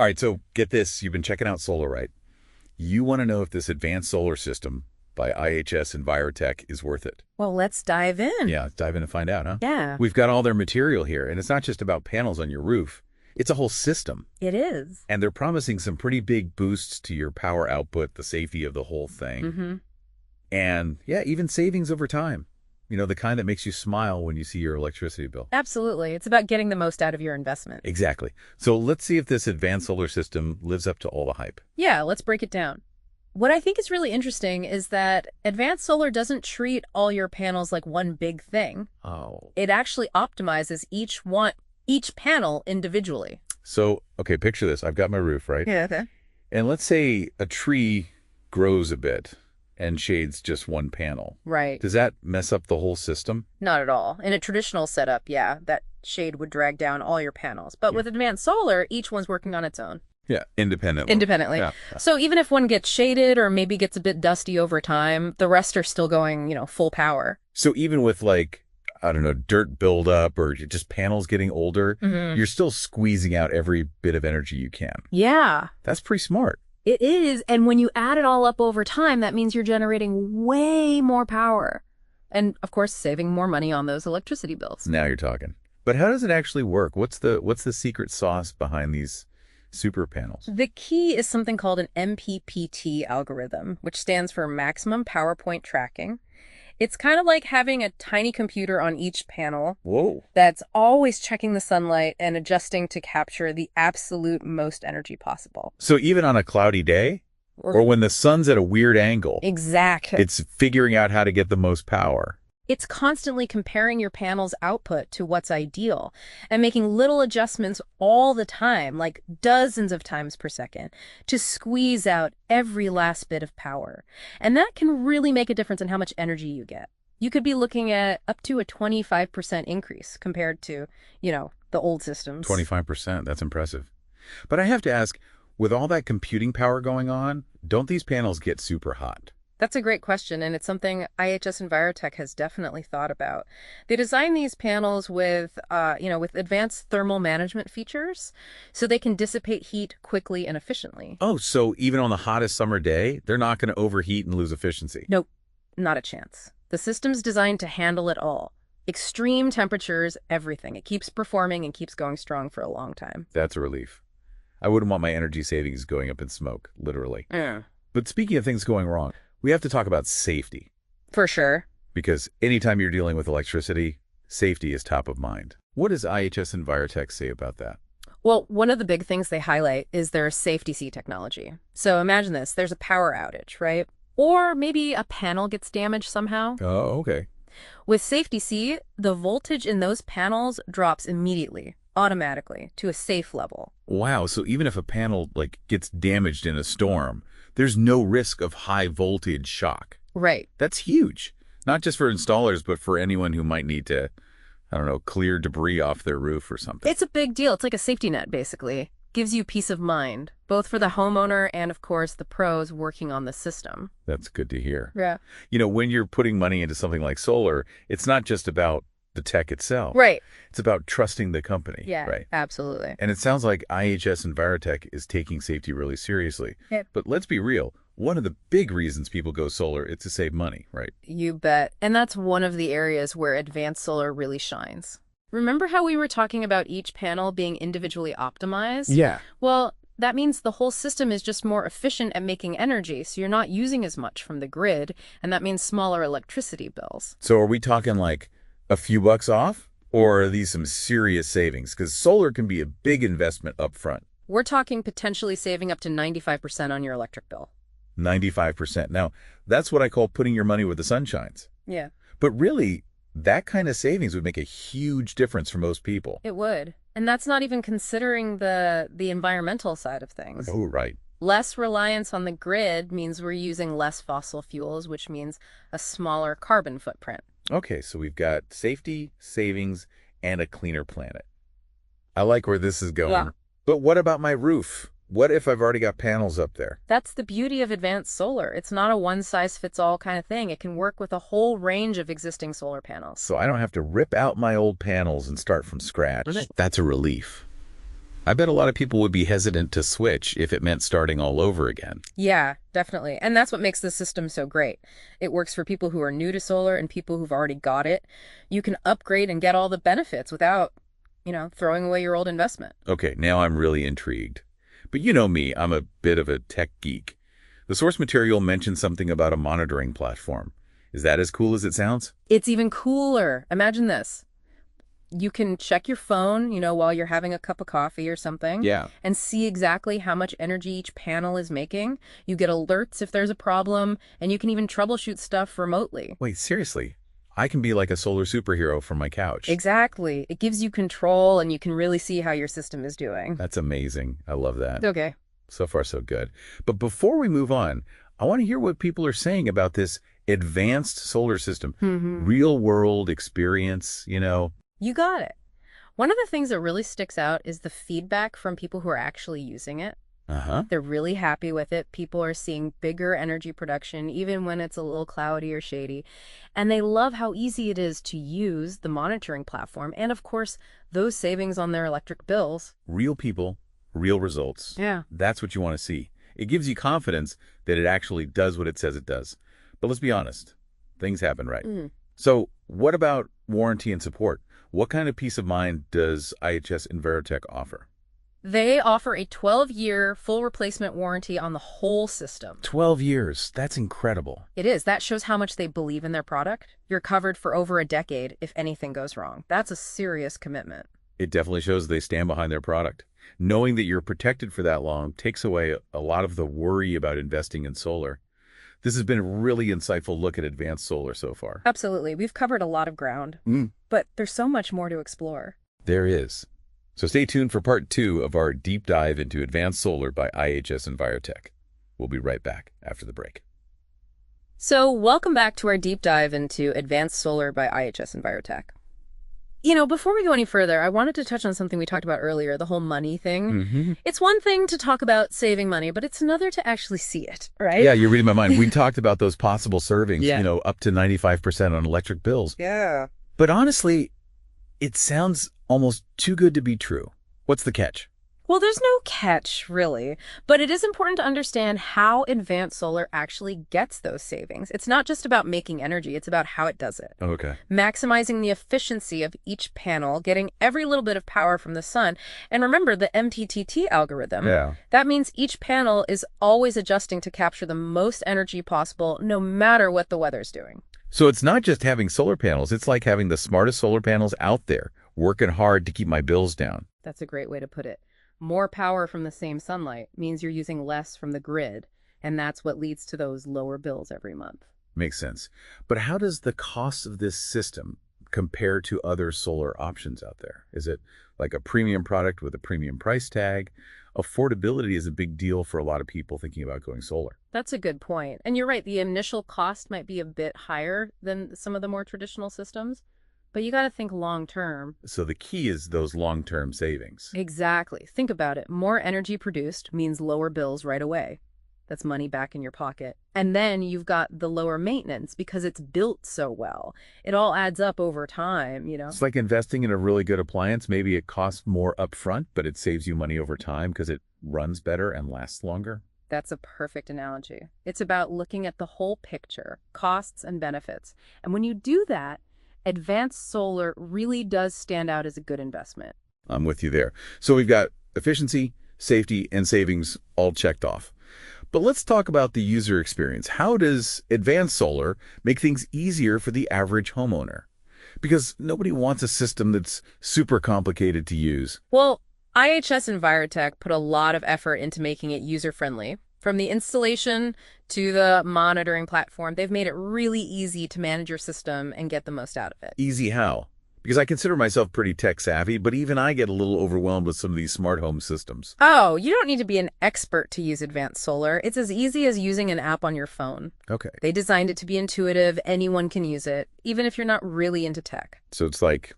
All right, so get this. You've been checking out solar, right? You want to know if this advanced solar system by IHS Envirotek is worth it. Well, let's dive in. Yeah, dive in and find out, huh? Yeah, We've got all their material here, and it's not just about panels on your roof. It's a whole system. it is. And they're promising some pretty big boosts to your power output, the safety of the whole thing. Mm-hmm. And yeah, even savings over time. You know, the kind that makes you smile when you see your electricity bill. Absolutely. It's about getting the most out of your investment. Exactly. So let's see if this advanced solar system lives up to all the hype. Yeah, let's break it down. What I think is really interesting is that advanced solar doesn't treat all your panels like one big thing. Oh. It actually optimizes each panel individually. So, okay, picture this. I've got my roof, right? Yeah, okay. And let's say a tree grows a bit and shades just one panel. Right. Does that mess up the whole system? Not at all. In a traditional setup, yeah, that shade would drag down all your panels. But with advanced solar, each one's working on its own. Yeah, independently. Independently. Yeah. So even if one gets shaded or maybe gets a bit dusty over time, the rest are still going, full power. So even with like, I don't know, dirt buildup or just panels getting older, you're still squeezing out every bit of energy you can. Yeah, That's pretty smart. it is. And when you add it all up over time, that means you're generating way more power. And of course, saving more money on those electricity bills. Now you're talking. But how does it actually work? What's the secret sauce behind these super panels? The key is something called an MPPT algorithm, which stands for maximum power point tracking. It's kind of like having a tiny computer on each panel Whoa. that's always checking the sunlight and adjusting to capture the absolute most energy possible. So even on a cloudy day or when the sun's at a weird angle, Exactly. it's figuring out how to get the most power. It's constantly comparing your panel's output to what's ideal and making little adjustments all the time, like dozens of times per second, to squeeze out every last bit of power. And that can really make a difference in how much energy you get. You could be looking at up to a 25% increase compared to, the old systems. 25%. That's impressive. But I have to ask, with all that computing power going on, don't these panels get super hot? That's a great question, and it's something IHS Envirotek has definitely thought about. They designed these panels with advanced thermal management features, so they can dissipate heat quickly and efficiently. Oh, so even on the hottest summer day, they're not going to overheat and lose efficiency. Nope, not a chance. The system's designed to handle it all. Extreme temperatures, everything. It keeps performing and keeps going strong for a long time. That's a relief. I wouldn't want my energy savings going up in smoke, literally. Yeah. But speaking of things going wrong, we have to talk about safety. For sure. Because anytime you're dealing with electricity, safety is top of mind. What does IHS Envirotek say about that? Well, one of the big things they highlight is their Safety C technology. So imagine this, there's a power outage, right? Or maybe a panel gets damaged somehow. Oh, okay. With Safety C, the voltage in those panels drops immediately, automatically, to a safe level. Wow, so even if a panel gets damaged in a storm, there's no risk of high voltage shock. Right. That's huge. Not just for installers, but for anyone who might need to, I don't know, clear debris off their roof or something. It's a big deal. It's like a safety net, basically. Gives you peace of mind, both for the homeowner and, of course, the pros working on the system. That's good to hear. Yeah. When you're putting money into something like solar, it's not just about the tech itself. Right. It's about trusting the company. Yeah, Right. absolutely. And it sounds like IHS Envirotek is taking safety really seriously. Yep. But let's be real. One of the big reasons people go solar is to save money, right? You bet. And that's one of the areas where advanced solar really shines. Remember how we were talking about each panel being individually optimized? Yeah. Well, that means the whole system is just more efficient at making energy, so you're not using as much from the grid, and that means smaller electricity bills. So are we talking like a few bucks off? Or are these some serious savings? Because solar can be a big investment up front. We're talking potentially saving up to 95% on your electric bill. 95%. Now, that's what I call putting your money where the sun shines. Yeah. But really, that kind of savings would make a huge difference for most people. It would. And that's not even considering the environmental side of things. Oh, right. Less reliance on the grid means we're using less fossil fuels, which means a smaller carbon footprint. Okay, so we've got safety, savings, and a cleaner planet. I like where this is going. Yeah. But what about my roof? What if I've already got panels up there? That's the beauty of advanced solar. It's not a one-size-fits-all kind of thing. It can work with a whole range of existing solar panels. So I don't have to rip out my old panels and start from scratch. That's a relief. I bet a lot of people would be hesitant to switch if it meant starting all over again. Yeah, definitely. And that's what makes the system so great. It works for people who are new to solar and people who've already got it. You can upgrade and get all the benefits without, throwing away your old investment. Okay, now I'm really intrigued. But you know me, I'm a bit of a tech geek. The source material mentioned something about a monitoring platform. Is that as cool as it sounds? It's even cooler. Imagine this. You can check your phone, while you're having a cup of coffee or something, Yeah. and see exactly how much energy each panel is making. You get alerts if there's a problem, and you can even troubleshoot stuff remotely. Wait, seriously? I can be like a solar superhero from my couch. Exactly. It gives you control, and you can really see how your system is doing. That's amazing. I love that. Okay. So far, so good. But before we move on, I want to hear what people are saying about this advanced solar system. Real world experience, You got it. One of the things that really sticks out is the feedback from people who are actually using it. Uh-huh. They're really happy with it. People are seeing bigger energy production, even when it's a little cloudy or shady. And they love how easy it is to use the monitoring platform. And of course, those savings on their electric bills. Real people, real results. Yeah. That's what you want to see. It gives you confidence that it actually does what it says it does. But let's be honest, things happen, right? So what about warranty and support? What kind of peace of mind does IHS Envirotek offer? They offer a 12-year full replacement warranty on the whole system. 12 years. That's incredible. It is. That shows how much they believe in their product. You're covered for over a decade if anything goes wrong. That's a serious commitment. It definitely shows they stand behind their product. Knowing that you're protected for that long takes away a lot of the worry about investing in solar. This has been a really insightful look at advanced solar so far. Absolutely. We've covered a lot of ground, but there's so much more to explore. There is. So stay tuned for part 2 of our deep dive into advanced solar by IHS Envirotek. We'll be right back after the break. So welcome back to our deep dive into advanced solar by IHS Envirotek. Before we go any further, I wanted to touch on something we talked about earlier, the whole money thing. It's one thing to talk about saving money, but it's another to actually see it, right? Yeah, you're reading my mind. We talked about those possible servings, Yeah. Up to 95% on electric bills. Yeah. But honestly, it sounds almost too good to be true. What's the catch? Well, there's no catch, really, but it is important to understand how advanced solar actually gets those savings. It's not just about making energy, it's about how it does it. Okay. Maximizing the efficiency of each panel, getting every little bit of power from the sun. And remember the MTTT algorithm. Yeah. That means each panel is always adjusting to capture the most energy possible, no matter what the weather's doing. So it's not just having solar panels. It's like having the smartest solar panels out there, working hard to keep my bills down. That's a great way to put it. More power from the same sunlight means you're using less from the grid, and that's what leads to those lower bills every month. Makes sense. But how does the cost of this system compare to other solar options out there? Is it like a premium product with a premium price tag? Affordability is a big deal for a lot of people thinking about going solar. That's a good point. And you're right, the initial cost might be a bit higher than some of the more traditional systems. But you got to think long term. So the key is those long-term savings. Exactly. Think about it. More energy produced means lower bills right away. That's money back in your pocket. And then you've got the lower maintenance because it's built so well. It all adds up over time, It's like investing in a really good appliance. Maybe it costs more upfront, but it saves you money over time because it runs better and lasts longer. That's a perfect analogy. It's about looking at the whole picture, costs and benefits. And when you do that, advanced solar really does stand out as a good investment. I'm with you there. So we've got efficiency, safety, and savings all checked off. But let's talk about the user experience. How does advanced solar make things easier for the average homeowner? Because nobody wants a system that's super complicated to use. Well, IHS Envirotek put a lot of effort into making it user-friendly. From the installation to the monitoring platform, they've made it really easy to manage your system and get the most out of it. Easy how? Because I consider myself pretty tech savvy, but even I get a little overwhelmed with some of these smart home systems. Oh, you don't need to be an expert to use advanced solar. It's as easy as using an app on your phone. Okay. They designed it to be intuitive. Anyone can use it, even if you're not really into tech. So it's like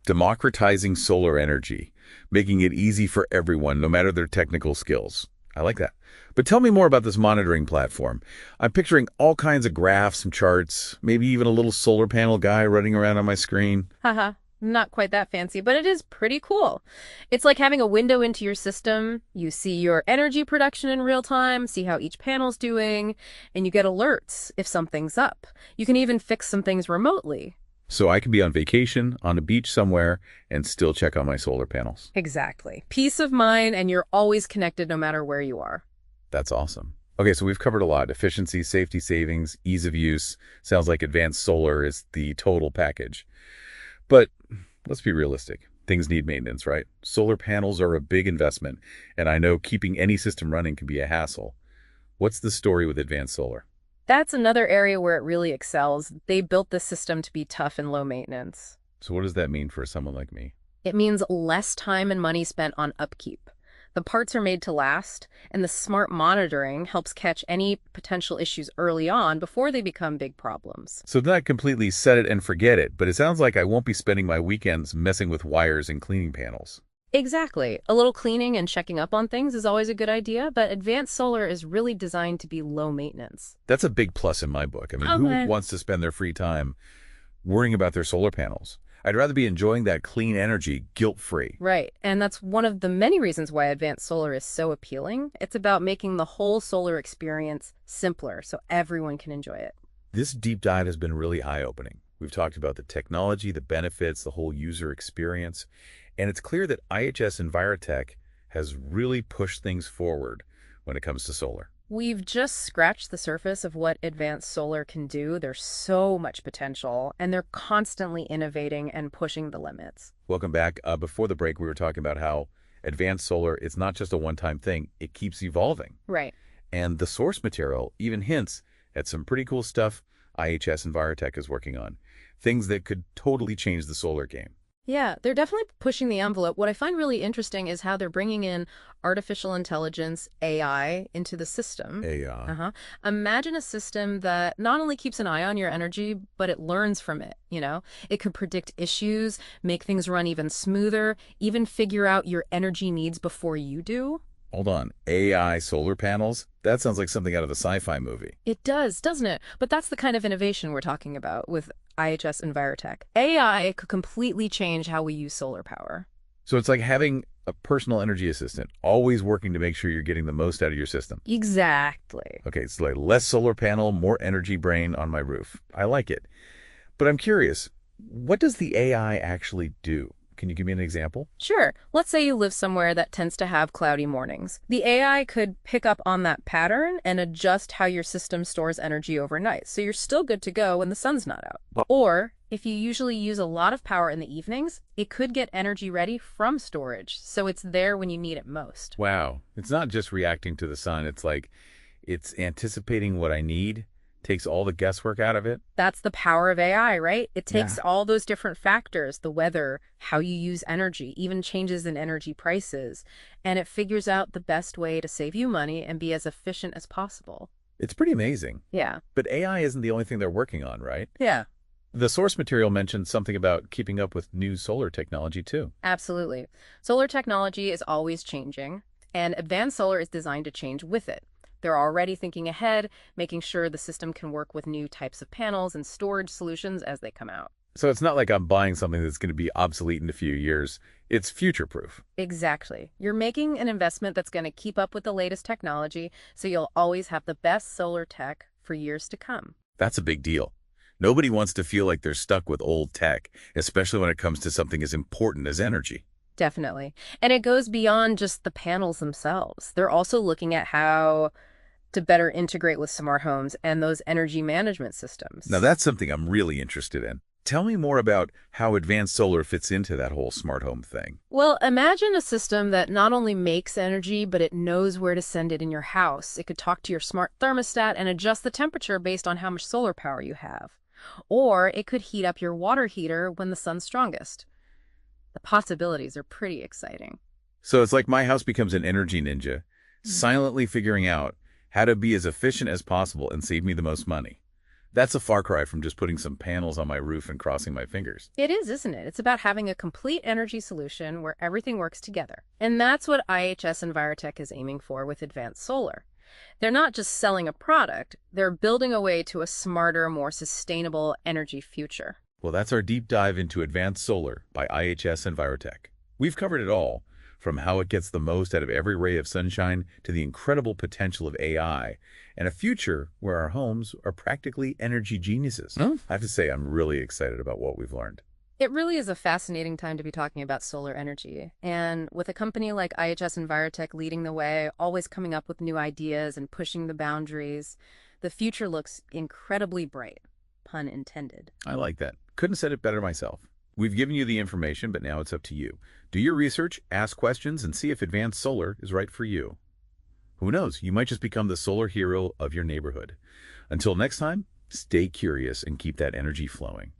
democratizing solar energy, making it easy for everyone, no matter their technical skills. I like that. But tell me more about this monitoring platform. I'm picturing all kinds of graphs and charts, maybe even a little solar panel guy running around on my screen. Haha. Not quite that fancy, but it is pretty cool. It's like having a window into your system. You see your energy production in real time, see how each panel's doing, and you get alerts if something's up. You can even fix some things remotely. So I can be on vacation, on a beach somewhere, and still check on my solar panels. Exactly. Peace of mind, and you're always connected no matter where you are. That's awesome. Okay, so we've covered a lot. Efficiency, safety savings, ease of use. Sounds like advanced solar is the total package. But let's be realistic. Things need maintenance, right? Solar panels are a big investment, and I know keeping any system running can be a hassle. What's the story with advanced solar? That's another area where it really excels. They built this system to be tough and low maintenance. So what does that mean for someone like me? It means less time and money spent on upkeep. The parts are made to last, and the smart monitoring helps catch any potential issues early on before they become big problems. So not completely set it and forget it, but it sounds like I won't be spending my weekends messing with wires and cleaning panels. Exactly. A little cleaning and checking up on things is always a good idea, but advanced solar is really designed to be low maintenance. That's a big plus in my book. I mean, who Okay. wants to spend their free time worrying about their solar panels? I'd rather be enjoying that clean energy guilt-free. Right. And that's one of the many reasons why advanced solar is so appealing. It's about making the whole solar experience simpler so everyone can enjoy it. This deep dive has been really eye-opening. We've talked about the technology, the benefits, the whole user experience, and it's clear that IHS Envirotek has really pushed things forward when it comes to solar. We've just scratched the surface of what advanced solar can do. There's so much potential, and they're constantly innovating and pushing the limits. Welcome back. Before the break, we were talking about how advanced solar, it's not just a one-time thing. It keeps evolving. Right. And the source material even hints at some pretty cool stuff IHS Envirotek is working on. Things that could totally change the solar game. Yeah, they're definitely pushing the envelope. What I find really interesting is how they're bringing in artificial intelligence, AI, into the system. AI. Uh-huh. Imagine a system that not only keeps an eye on your energy, but it learns from it, you know? It could predict issues, make things run even smoother, even figure out your energy needs before you do. Hold on. AI solar panels? That sounds like something out of a sci-fi movie. It does, doesn't it? But that's the kind of innovation we're talking about with IHS Envirotek. AI could completely change how we use solar power. So it's like having a personal energy assistant, always working to make sure you're getting the most out of your system. Exactly. Okay, it's like less solar panel, more energy brain on my roof. I like it. But I'm curious, what does the AI actually do? Can you give me an example? Sure. Let's say you live somewhere that tends to have cloudy mornings. The AI could pick up on that pattern and adjust how your system stores energy overnight, so you're still good to go when the sun's not out. Or, if you usually use a lot of power in the evenings, it could get energy ready from storage, so it's there when you need it most. Wow. It's not just reacting to the sun. It's like it's anticipating what I need, takes all the guesswork out of it. That's the power of AI, right? It takes Yeah. all those different factors, the weather, how you use energy, even changes in energy prices, and it figures out the best way to save you money and be as efficient as possible. It's pretty amazing. Yeah. But AI isn't the only thing they're working on, right? Yeah. The source material mentioned something about keeping up with new solar technology, too. Absolutely. Solar technology is always changing, and advanced solar is designed to change with it. They're already thinking ahead, making sure the system can work with new types of panels and storage solutions as they come out. So it's not like I'm buying something that's going to be obsolete in a few years. It's future-proof. Exactly. You're making an investment that's going to keep up with the latest technology, so you'll always have the best solar tech for years to come. That's a big deal. Nobody wants to feel like they're stuck with old tech, especially when it comes to something as important as energy. Definitely. And it goes beyond just the panels themselves. They're also looking at how to better integrate with smart homes and those energy management systems. Now that's something I'm really interested in. Tell me more about how advanced solar fits into that whole smart home thing. Well, imagine a system that not only makes energy, but it knows where to send it in your house. It could talk to your smart thermostat and adjust the temperature based on how much solar power you have. Or it could heat up your water heater when the sun's strongest. The possibilities are pretty exciting. So it's like my house becomes an energy ninja, silently figuring out how to be as efficient as possible and save me the most money. That's a far cry from just putting some panels on my roof and crossing my fingers. It is, isn't it? It's about having a complete energy solution where everything works together. And that's what IHS Envirotek is aiming for with advanced solar. They're not just selling a product, they're building a way to a smarter, more sustainable energy future. Well, that's our deep dive into advanced solar by IHS Envirotek. We've covered it all, from how it gets the most out of every ray of sunshine to the incredible potential of AI and a future where our homes are practically energy geniuses. Oh. I have to say, I'm really excited about what we've learned. It really is a fascinating time to be talking about solar energy. And with a company like IHS Envirotech leading the way, always coming up with new ideas and pushing the boundaries, the future looks incredibly bright, pun intended. I like that. Couldn't have said it better myself. We've given you the information, but now it's up to you. Do your research, ask questions, and see if advanced solar is right for you. Who knows? You might just become the solar hero of your neighborhood. Until next time, stay curious and keep that energy flowing.